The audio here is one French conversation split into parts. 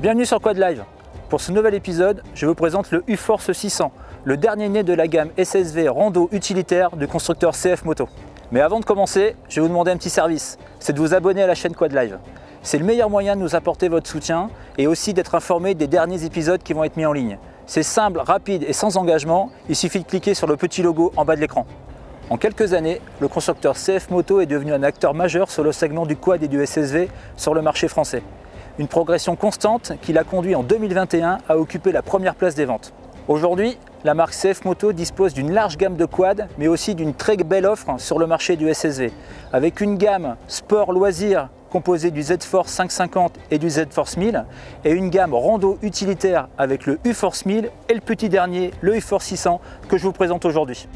Bienvenue sur Quad Live. Pour ce nouvel épisode, je vous présente le U-Force 600, le dernier né de la gamme SSV rando utilitaire du constructeur CF Moto. Mais avant de commencer, je vais vous demander un petit service, c'est de vous abonner à la chaîne Quad Live. C'est le meilleur moyen de nous apporter votre soutien et aussi d'être informé des derniers épisodes qui vont être mis en ligne. C'est simple, rapide et sans engagement, il suffit de cliquer sur le petit logo en bas de l'écran. En quelques années, le constructeur CF Moto est devenu un acteur majeur sur le segment du quad et du SSV sur le marché français. Une progression constante qui l'a conduit en 2021 à occuper la première place des ventes. Aujourd'hui, la marque CF Moto dispose d'une large gamme de quads, mais aussi d'une très belle offre sur le marché du SSV, avec une gamme sport loisir composée du Z-Force 550 et du Z-Force 1000, et une gamme rando utilitaire avec le U-Force 1000 et le petit dernier, le U-Force 600, que je vous présente aujourd'hui.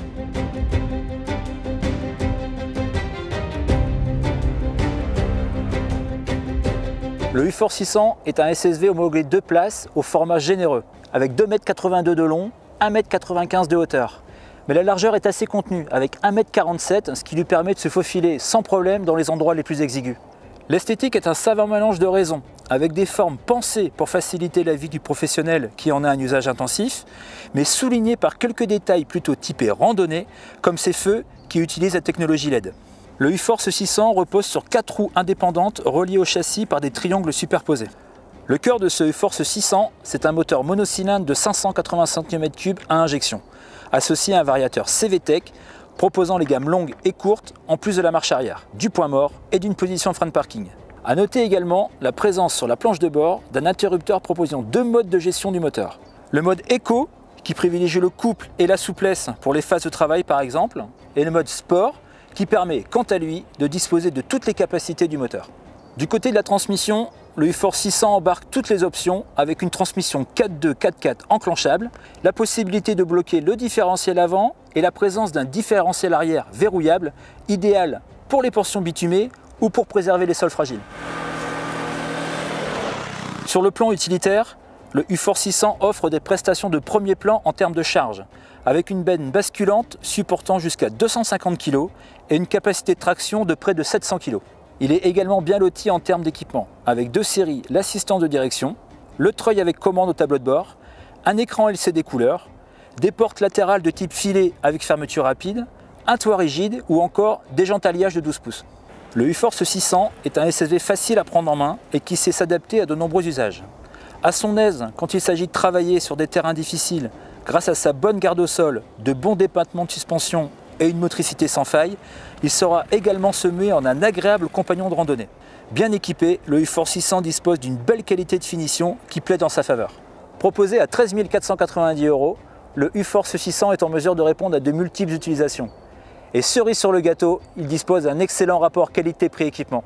Le U-Force 600 est un SSV homologué 2 places au format généreux, avec 2,82 m de long, 1,95 m de hauteur. Mais la largeur est assez contenue, avec 1,47 m, ce qui lui permet de se faufiler sans problème dans les endroits les plus exigus. L'esthétique est un savant mélange de raisons, avec des formes pensées pour faciliter la vie du professionnel qui en a un usage intensif, mais soulignées par quelques détails plutôt typés randonnée, comme ces feux qui utilisent la technologie LED. Le U-Force 600 repose sur 4 roues indépendantes reliées au châssis par des triangles superposés. Le cœur de ce U-Force 600, c'est un moteur monocylindre de 580 cm3 à injection, associé à un variateur CVTech proposant les gammes longues et courtes en plus de la marche arrière, du point mort et d'une position frein de parking. A noter également la présence sur la planche de bord d'un interrupteur proposant 2 modes de gestion du moteur. Le mode Eco, qui privilégie le couple et la souplesse pour les phases de travail par exemple, et le mode Sport, qui permet quant à lui de disposer de toutes les capacités du moteur. Du côté de la transmission, le U-Force 600 embarque toutes les options avec une transmission 4.2 4.4 enclenchable, la possibilité de bloquer le différentiel avant et la présence d'un différentiel arrière verrouillable, idéal pour les portions bitumées ou pour préserver les sols fragiles. Sur le plan utilitaire, le U-Force 600 offre des prestations de premier plan en termes de charge, avec une benne basculante supportant jusqu'à 250 kg et une capacité de traction de près de 700 kg. Il est également bien loti en termes d'équipement, avec 2 séries l'assistant de direction, le treuil avec commande au tableau de bord, un écran LCD couleur, des portes latérales de type filet avec fermeture rapide, un toit rigide ou encore des jantes alliage de 12 pouces. Le U-Force 600 est un SSV facile à prendre en main et qui sait s'adapter à de nombreux usages. À son aise quand il s'agit de travailler sur des terrains difficiles, grâce à sa bonne garde au sol, de bons dépintements de suspension et une motricité sans faille, il saura également se muer en un agréable compagnon de randonnée. Bien équipé, le U-Force 600 dispose d'une belle qualité de finition qui plaît dans sa faveur. Proposé à 13 490 €, le U-Force 600 est en mesure de répondre à de multiples utilisations. Et cerise sur le gâteau, il dispose d'un excellent rapport qualité-prix-équipement.